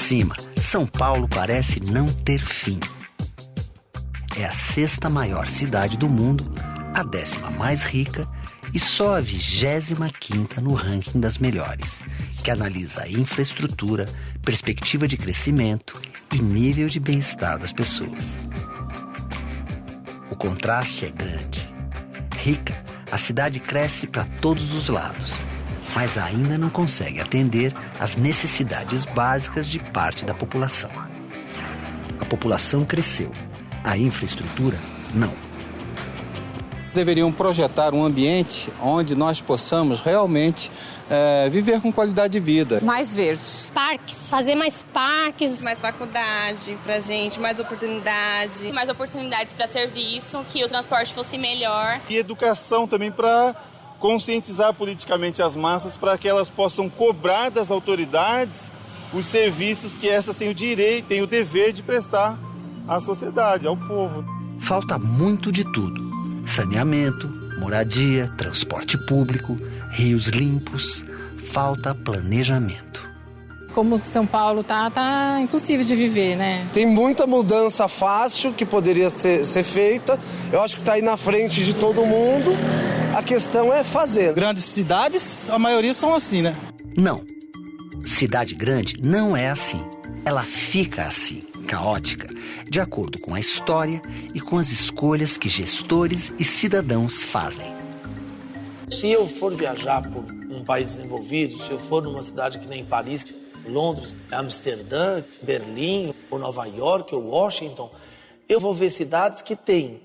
cima, São Paulo parece não ter fim. É a 6ª maior cidade do mundo, a 10ª mais rica e só a 25ª no ranking das melhores, que analisa a infraestrutura, perspectiva de crescimento e nível de bem-estar das pessoas. O contraste é grande. Rica, a cidade cresce para todos os lados, mas ainda não consegue atender às necessidades básicas de parte da população. A população cresceu, a infraestrutura não. Deveriam projetar um ambiente onde nós possamos realmente viver com qualidade de vida. Mais verde. Parques, fazer mais parques. Mais faculdade pra gente, mais oportunidade. Mais oportunidades para serviço, que o transporte fosse melhor. E educação também para conscientizar politicamente as massas para que elas possam cobrar das autoridades os serviços que essas têm o direito, têm o dever de prestar à sociedade, ao povo. Falta muito de tudo. Saneamento, moradia, transporte público, rios limpos. Falta planejamento. Como São Paulo tá impossível de viver, né? Tem muita mudança fácil que poderia ser feita. Eu acho que está aí na frente de todo mundo. A questão é fazer. Grandes cidades, a maioria são assim, né? Não. Cidade grande não é assim. Ela fica assim, caótica, de acordo com a história e com as escolhas que gestores e cidadãos fazem. Se eu for viajar por um país desenvolvido, se eu for numa cidade que nem Paris, Londres, Amsterdã, Berlim, ou Nova York, ou Washington, eu vou ver cidades que têm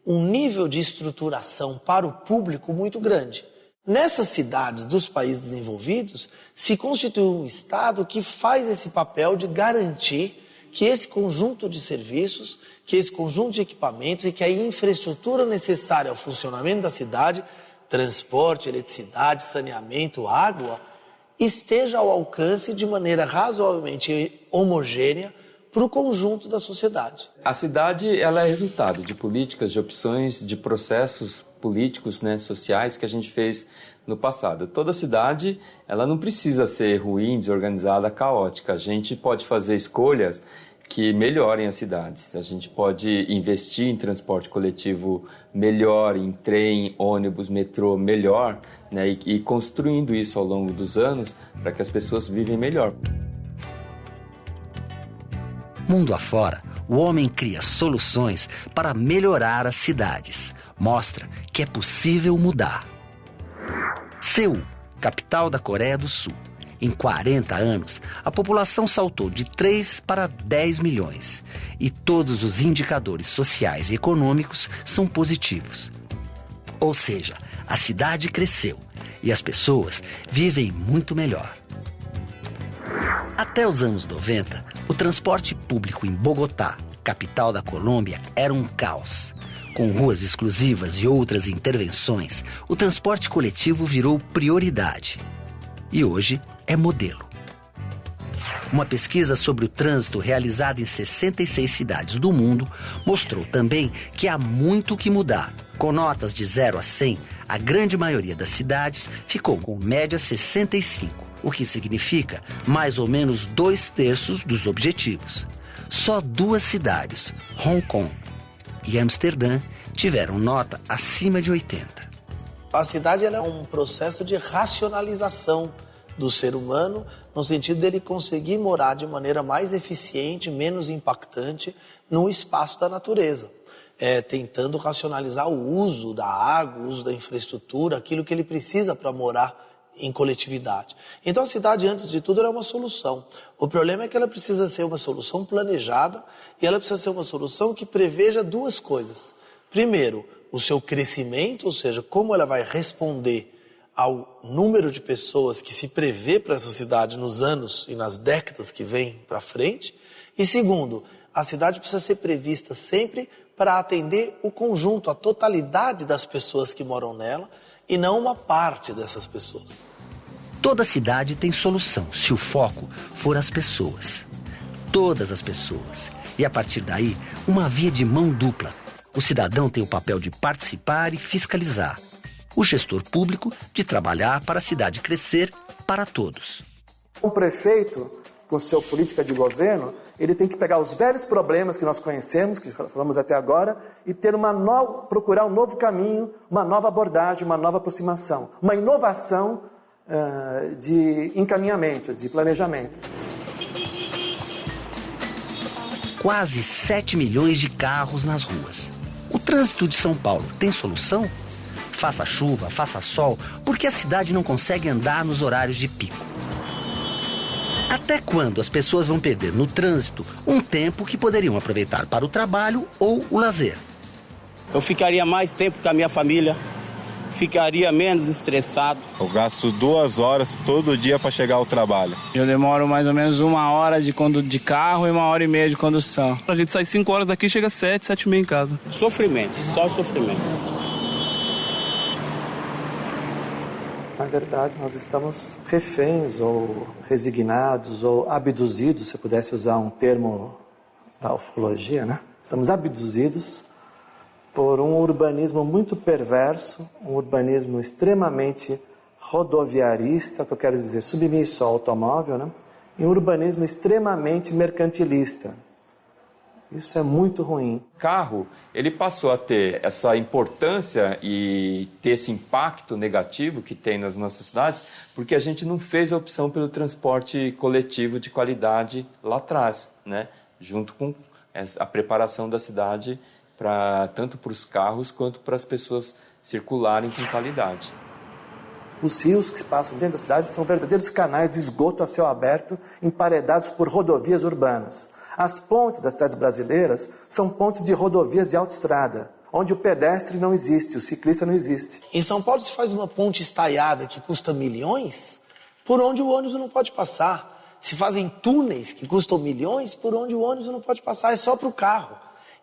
um nível de estruturação para o público muito grande. Nessas cidades dos países desenvolvidos, se constitui um Estado que faz esse papel de garantir que esse conjunto de serviços, que esse conjunto de equipamentos e que a infraestrutura necessária ao funcionamento da cidade, transporte, eletricidade, saneamento, água, esteja ao alcance de maneira razoavelmente homogênea para o conjunto da sociedade. A cidade ela é resultado de políticas, de opções, de processos políticos, né, sociais que a gente fez no passado. Toda cidade ela não precisa ser ruim, desorganizada, caótica. A gente pode fazer escolhas que melhorem as cidades. A gente pode investir em transporte coletivo melhor, em trem, ônibus, metrô melhor, né, e construindo isso ao longo dos anos para que as pessoas vivem melhor. Mundo afora, o homem cria soluções para melhorar as cidades. Mostra que é possível mudar. Seul, capital da Coreia do Sul. Em 40 anos, a população saltou de 3 para 10 milhões. E todos os indicadores sociais e econômicos são positivos. Ou seja, a cidade cresceu e as pessoas vivem muito melhor. Até os anos 90, o transporte público em Bogotá, capital da Colômbia, era um caos. Com ruas exclusivas e outras intervenções, o transporte coletivo virou prioridade. E hoje é modelo. Uma pesquisa sobre o trânsito realizada em 66 cidades do mundo mostrou também que há muito o que mudar. Com notas de 0 a 100, a grande maioria das cidades ficou com média 65, o que significa mais ou menos 2/3 dos objetivos. Só 2 cidades, Hong Kong e Amsterdã, tiveram nota acima de 80. A cidade ela é um processo de racionalização do ser humano, no sentido dele conseguir morar de maneira mais eficiente, menos impactante no espaço da natureza. Tentando racionalizar o uso da água, o uso da infraestrutura, aquilo que ele precisa para morar em coletividade. Então a cidade, antes de tudo, é uma solução. O problema é que ela precisa ser uma solução planejada e ela precisa ser uma solução que preveja 2 coisas. Primeiro, o seu crescimento, ou seja, como ela vai responder ao número de pessoas que se prevê para essa cidade nos anos e nas décadas que vêm para frente. E segundo, a cidade precisa ser prevista sempre para atender o conjunto, a totalidade das pessoas que moram nela e não uma parte dessas pessoas. Toda cidade tem solução se o foco for as pessoas. Todas as pessoas. E a partir daí, uma via de mão dupla. O cidadão tem o papel de participar e fiscalizar. O gestor público de trabalhar para a cidade crescer para todos. O prefeito com sua política de governo, ele tem que pegar os velhos problemas que nós conhecemos, que falamos até agora, e ter procurar um novo caminho, uma nova abordagem, uma nova aproximação, uma inovação de encaminhamento, de planejamento. Quase 7 milhões de carros nas ruas. O trânsito de São Paulo tem solução? Faça chuva, faça sol, porque a cidade não consegue andar nos horários de pico. Até quando as pessoas vão perder no trânsito um tempo que poderiam aproveitar para o trabalho ou o lazer? Eu ficaria mais tempo com a minha família, ficaria menos estressado. Eu gasto 2 horas todo dia para chegar ao trabalho. Eu demoro mais ou menos 1 hora de carro e 1h30 de condução. A gente sai 5 horas daqui e chega 7, 7h30 em casa. Sofrimento, só sofrimento. Na verdade, nós estamos reféns ou resignados ou abduzidos, se eu pudesse usar um termo da ufologia, né? Estamos abduzidos por um urbanismo muito perverso, um urbanismo extremamente rodoviarista, que eu quero dizer, submisso ao automóvel, né? E um urbanismo extremamente mercantilista. Isso é muito ruim. O carro, ele passou a ter essa importância e ter esse impacto negativo que tem nas nossas cidades, porque a gente não fez a opção pelo transporte coletivo de qualidade lá atrás, né? Junto com a preparação da cidade tanto para os carros quanto para as pessoas circularem com qualidade. Os rios que passam dentro da cidade são verdadeiros canais de esgoto a céu aberto, emparedados por rodovias urbanas. As pontes das cidades brasileiras são pontes de rodovias de autoestrada, onde o pedestre não existe, o ciclista não existe. Em São Paulo se faz uma ponte estaiada que custa milhões, por onde o ônibus não pode passar. Se fazem túneis que custam milhões, por onde o ônibus não pode passar, é só para o carro.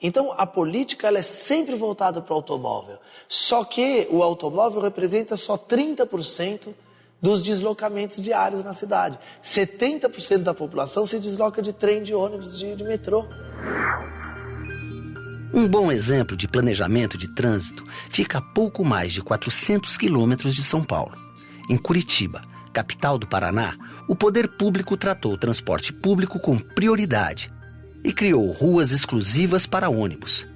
Então, a política ela é sempre voltada para o automóvel. Só que o automóvel representa só 30% dos deslocamentos diários na cidade. 70% da população se desloca de trem, de ônibus, de metrô. Um bom exemplo de planejamento de trânsito fica a pouco mais de 400 quilômetros de São Paulo. Em Curitiba, capital do Paraná, o poder público tratou o transporte público com prioridade e criou ruas exclusivas para ônibus.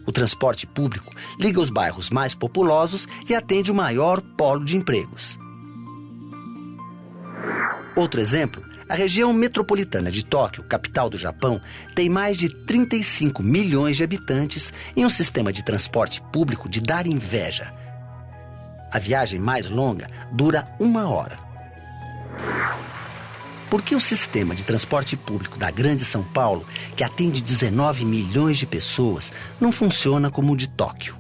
O transporte público liga os bairros mais populosos e atende o maior polo de empregos. Outro exemplo, a região metropolitana de Tóquio, capital do Japão, tem mais de 35 milhões de habitantes e um sistema de transporte público de dar inveja. A viagem mais longa dura 1 hora. Por que o sistema de transporte público da Grande São Paulo, que atende 19 milhões de pessoas, não funciona como o de Tóquio?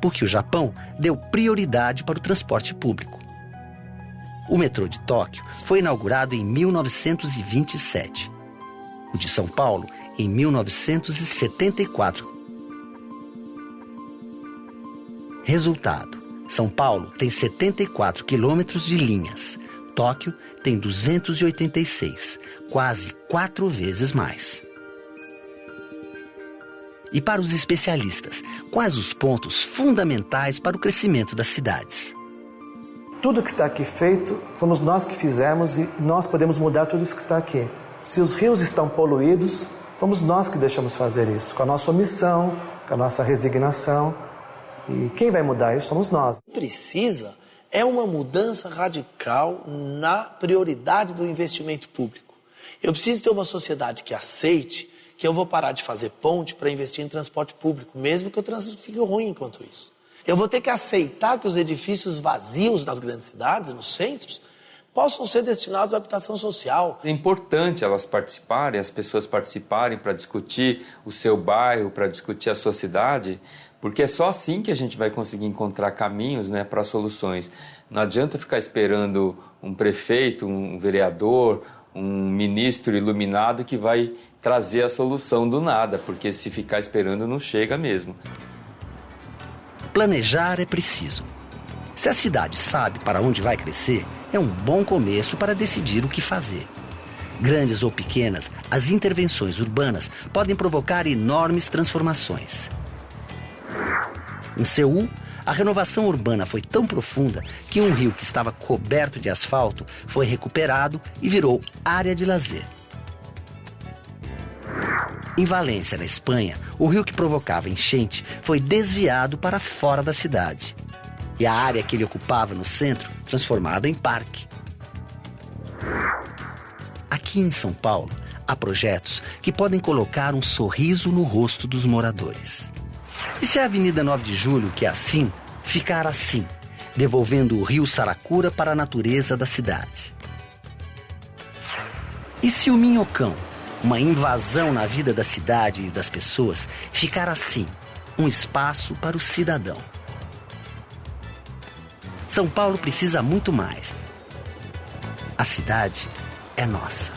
Porque o Japão deu prioridade para o transporte público. O metrô de Tóquio foi inaugurado em 1927. O de São Paulo, em 1974. Resultado: São Paulo tem 74 quilômetros de linhas. Tóquio tem 286, quase 4 vezes mais. E para os especialistas, quais os pontos fundamentais para o crescimento das cidades? Tudo que está aqui feito, fomos nós que fizemos e nós podemos mudar tudo isso que está aqui. Se os rios estão poluídos, fomos nós que deixamos fazer isso, com a nossa omissão, com a nossa resignação. E quem vai mudar isso somos nós. Precisa é uma mudança radical na prioridade do investimento público. Eu preciso ter uma sociedade que aceite que eu vou parar de fazer ponte para investir em transporte público, mesmo que o trânsito fique ruim enquanto isso. Eu vou ter que aceitar que os edifícios vazios nas grandes cidades, nos centros, possam ser destinados à habitação social. É importante elas participarem, as pessoas participarem para discutir o seu bairro, para discutir a sua cidade, porque é só assim que a gente vai conseguir encontrar caminhos, né, para soluções. Não adianta ficar esperando um prefeito, um vereador, um ministro iluminado que vai trazer a solução do nada, porque se ficar esperando não chega mesmo. Planejar é preciso. Se a cidade sabe para onde vai crescer, é um bom começo para decidir o que fazer. Grandes ou pequenas, as intervenções urbanas podem provocar enormes transformações. Em Seul, A renovação urbana foi tão profunda que um rio que estava coberto de asfalto foi recuperado e virou área de lazer. Em Valência, na Espanha, o rio que provocava enchente foi desviado para fora da cidade. E a área que ele ocupava no centro, transformada em parque. Aqui em São Paulo, há projetos que podem colocar um sorriso no rosto dos moradores. E se a Avenida 9 de Julho, que é assim, ficar assim, devolvendo o rio Saracura para a natureza da cidade? E se o Minhocão, uma invasão na vida da cidade e das pessoas, ficar assim, um espaço para o cidadão? São Paulo precisa muito mais. A cidade é nossa.